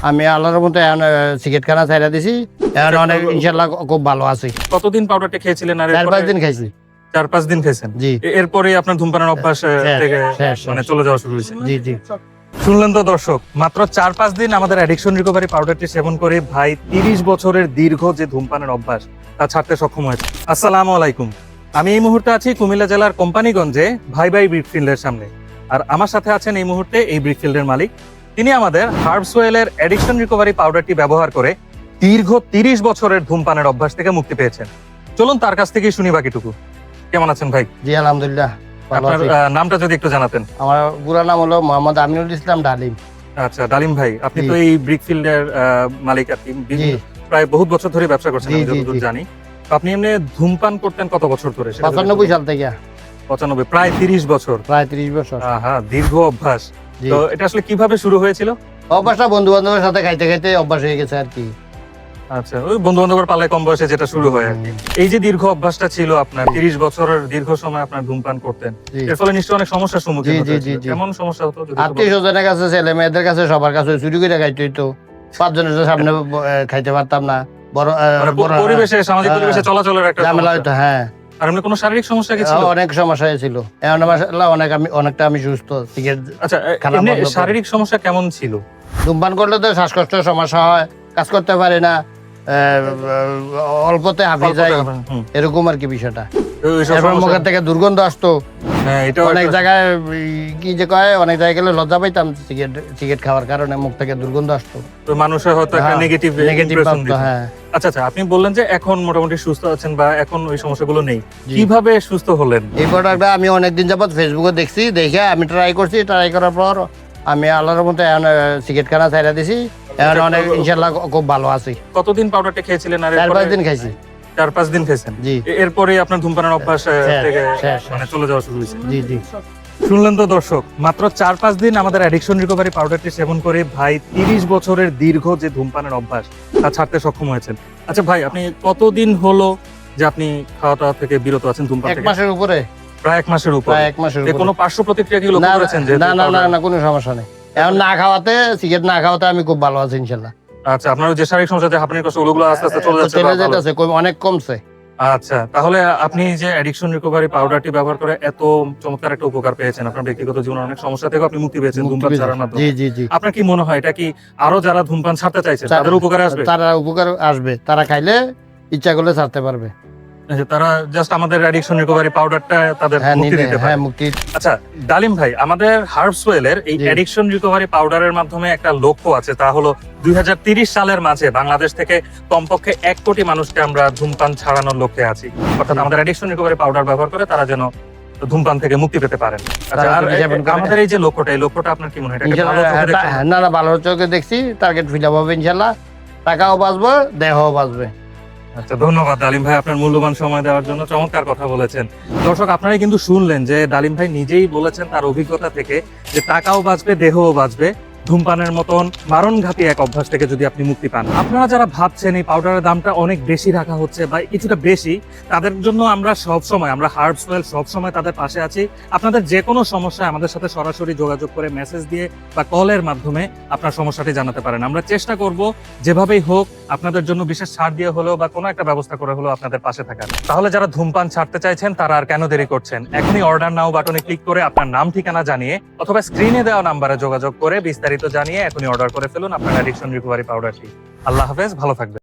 আমি আল্লাহর মতো এখন সিগারেট খানা ছাইরা দিছি, এখন অনেক ইনশাআল্লাহ খুব ভালো আছি। কতদিন পাউডারটা খেয়েছিলেন? আর 4-5 দিন খাইছি। 4-5 দিন খেয়েছেন? জি। এরপরে আপনার ধূমপানের অভ্যাস থেকে মানে চলে যাওয়া শুরু হয়েছে? জি জি। শুনলেন তো দর্শক, মাত্র 4-5 দিন আমাদের অ্যাডিকশন রিকভারি পাউডারটি সেবন করে ভাই 30 বছরের দীর্ঘ যে ধূমপানের অভ্যাস তা ছাড়তে সক্ষম হয়েছে। আসসালামু আলাইকুম। আমি এই মুহূর্তে আছি কুমিল্লা জেলার কোম্পানিগঞ্জে ভাই ভাই ব্রিকফিল্ডের সামনে। আর আমার সাথে আছেন এই মুহূর্তে এই ব্রিকফিল্ডের মালিক। তিনি আমাদের হার্বসওয়েলের অ্যাডিকশন রিকভারি পাউডারটি ব্যবহার করে দীর্ঘ 30 বছরের ধূমপানের অভ্যাস থেকে মুক্তি পেয়েছেন। চলুন তার কাছ থেকেই শুনি বাকিটুকু। কেমন আছেন ভাই? জি আলহামদুলিল্লাহ ভালো আপনার আছি। নামটা যদি একটু জানাতেন। আমার পুরো নাম হলো মোহাম্মদ আমিনুল ইসলাম ডালিম। আচ্ছা ডালিম ভাই, আপনি তো জি। এই ব্রিকফিল্ডের মালিক আর কি। জি। প্রায় বহুত বছর ধরে ব্যবসা করছেন জি, আমি জি, যতদূর জি। জানি। তো আপনি এমনি ধূমপান করতেন কত বছর ধরে? সেটা যদি 95 একটু সাল থেকে, বলেন। 95, প্রায় 30 বছর। প্রায় 30 বছর। হ্যাঁ, দীর্ঘ অভ্যাস। জি। তো এটা আসলে কিভাবে শুরু হয়েছিল? অভ্যাসটা বন্ধু বান্ধবের সাথে খাইতে খাইতে অভ্যাস হয়ে গেছে আর কি। আচ্ছা, ওই বন্ধু বান্ধবের পাল্লায় কম বয়সে যেটা শুরু হয় আর কি। এই যে দীর্ঘ অভ্যাসটা ছিল আপনার, 30 বছরের দীর্ঘ সময় আপনার ধূমপান করতেন, জি। এর ফলে নিশ্চয়ই অনেক সমস্যার সম্মুখীন জি, হতে জি, হয়েছিল। জি, জি। কেমন সমস্যা হতো যদি একটু আত্মীয় বলেন? স্বজনের কাছে, ছেলে মেয়েদের কাছে, সবার কাছে চুরি করে খাইতে হইতো। 5 জনের সামনে খাইতে পারতাম না। বড় মানে পরিবেশে, সামাজিক পরিবেশে চলাচলের একটা ঝামেলা সমস্যা। হইতো। হ্যাঁ, আর এমনি কোনো শারীরিক সমস্যা কি ছিল? অনেক সমস্যা হয়েছিল। এখন মাশাআল্লাহ অনেকটা আমি সুস্থ। সিগারেট আচ্ছা, খানা এমনি বন্ধ করে। শারীরিক সমস্যা কেমন ছিল? ধূমপান করলে তো শ্বাসকষ্টের সমস্যা হয়, কাজ করতে পারি না, অল্পতে হাঁপিয়ে যায়, হুম। এরকম আর কি বিষয়টা। ওই সব এরপর সমস্যা- মুখের থেকে দুর্গন্ধ আসতো। হ্যাঁ, এটা অনেক জায়গায় কি যে কয়, অনেক জায়গায় গেলে লজ্জা পাইতাম সিগারেট খাওয়ার কারণে, মুখ থেকে দুর্গন্ধ আসতো। তো মানুষের হয়তো একটা হ্যাঁ, নেগেটিভ নেগেটিভ ইমপ্রেশন ভাবতো। দিত। হ্যাঁ, আচ্ছা, আপনি বললেন যে এখন মোটামুটি সুস্থ আছেন বা এখন ওই সমস্যাগুলো নেই। জি। কিভাবে সুস্থ হলেন? এই প্রোডাক্টটা আমি অনেকদিন যাবত ফেসবুকে দেখছি, দেখে আমি ট্রাই করছি। ট্রাই করার পর আমি আল্লাহর মতো এখন সিগারেট খানা ছাইরা দিছি, এখন অনেক ইনশাআল্লাহ খুব ভালো আছি। কতদিন পাউডারটা খেয়েছিলেন? আর 4-5 দিন খাইছি। 4-5 দিন খেয়েছেন? জি। এরপরে আপনার ধূমপানের অভ্যাস শেষ, থেকে শেষ। মানে চলে যাওয়া শুরু হয়েছে? জি জি। শুনলেন তো দর্শক, মাত্র 4-5 দিন আমাদের অ্যাডিকশন রিকভারি পাউডারটি সেবন করে ভাই 30 বছরের দীর্ঘ যে ধূমপানের অভ্যাস তা ছাড়তে সক্ষম হয়েছেন। আচ্ছা ভাই, আপনি কতদিন হলো যে আপনি খাওয়া দাওয়া থেকে বিরত আছেন, ধূমপান 1 থেকে? মাসের উপরে। প্রায় 1 মাসের উপর। প্রায় 1 মাসের উপরে। কোনো পার্শ্ব প্রতিক্রিয়া কি লক্ষ্য করেছেন? যে না, কোনো সমস্যা নেই। এখন না খাওয়াতে, সিগারেট না খাওয়াতে আমি খুব ভালো আছি ইনশাআল্লাহ। আচ্ছা, আপনার যে শারীরিক সমস্যা, যে হাঁপানির কষ্ট, ওগুলো আস্তে আস্তে চলে যাচ্ছে? চলে বা ভালো- যেতেছে, অনেক কমছে। আচ্ছা, তাহলে আপনি যে অ্যাডিকশন রিকভারি পাউডারটি ব্যবহার করে এত চমৎকার একটা উপকার পেয়েছেন, আপনার ব্যক্তিগত জীবনে অনেক সমস্যা থেকে আপনি মুক্তি পেয়েছেন ধূমপান ছাড়ার জি মাধ্যমে। জি জি। আপনার কি মনে হয় এটা কি আরো যারা ধূমপান ছাড়তে চাইছেন তাদের উপকারে আসবে? তারা উপকার আসবে, তারা খাইলে ইচ্ছা করলে ছাড়তে পারবে। যে তারা জাস্ট আমাদের অ্যাডিকশন রিকভারি পাউডারটা তাদের হ্যাঁ, মুক্তি নিলে দিতে পারে? হ্যাঁ মুক্তি। আচ্ছা ডালিম ভাই, আমাদের হার্বসওয়েলের এই জি। অ্যাডিকশন রিকভারি পাউডারের মাধ্যমে একটা লক্ষ্য আছে, তা হলো 2030 সালের মাঝে বাংলাদেশ থেকে কমপক্ষে 1 কোটি মানুষকে আমরা ধূমপান ছাড়ানোর লক্ষ্যে আছি। অর্থাৎ আমাদের অ্যাডিকশন রিকভারি পাউডার ব্যবহার করে তারা যেন ধূমপান থেকে মুক্তি পেতে পারেন। আচ্ছা, তারা আর যদি সেবন করে। আমাদের এই যে লক্ষ্যটা, এই লক্ষ্যটা আপনার কি মনে হয়? এটা কি ভালো ইনশাআল্লাহ চোখে দেখছেন? না না, ভালো চোখে দেখছি। টার্গেট ফিল আপ হবে ইনশাআল্লাহ। টাকাও বাঁচবে, দেহও বাঁচবে। আচ্ছা, ধন্যবাদ ডালিম ভাই আপনার মূল্যবান সময় দেওয়ার জন্য। চমৎকার কথা বলেছেন। দর্শক, আপনারাই কিন্তু শুনলেন যে ডালিম ভাই নিজেই বলেছেন তার অভিজ্ঞতা থেকে যে টাকাও বাঁচবে, দেহও বাঁচবে ধূমপানের মতন মারণঘাতী এক অভ্যাস থেকে যদি আপনি মুক্তি পান। আপনারা যারা ভাবছেন এই পাউডারের দামটা অনেক বেশি রাখা হচ্ছে বা কিছুটা বেশি, তাদের জন্য আমরা হার্বসওয়েল সবসময় তাদের পাশে আছি। আপনাদের যে কোনো সমস্যায় আমাদের সাথে সরাসরি যোগাযোগ করে মেসেজ দিয়ে বা কলের মাধ্যমে আপনার সমস্যাটি জানাতে পারেন। আমরা চেষ্টা করব যেভাবেই হোক আপনাদের জন্য বিশেষ ছাড় দিয়ে হলেও বা কোনো একটা ব্যবস্থা করে হলেও আপনাদের পাশে থাকার। তাহলে যারা ধূমপান ছাড়তে চাইছেন তারা আর কেন দেরি করছেন? এখনই অর্ডার নাও বাটনে ক্লিক করে আপনার নাম ঠিকানা জানিয়ে অথবা স্ক্রিনে দেওয়া নাম্বারে যোগাযোগ করে বিস্তারিত জানিয়ে এখনই অর্ডার করে ফেলুন আপনার অ্যাডিকশন রিকভারি পাউডারটি। আল্লাহ হাফেজ, ভালো থাকবেন।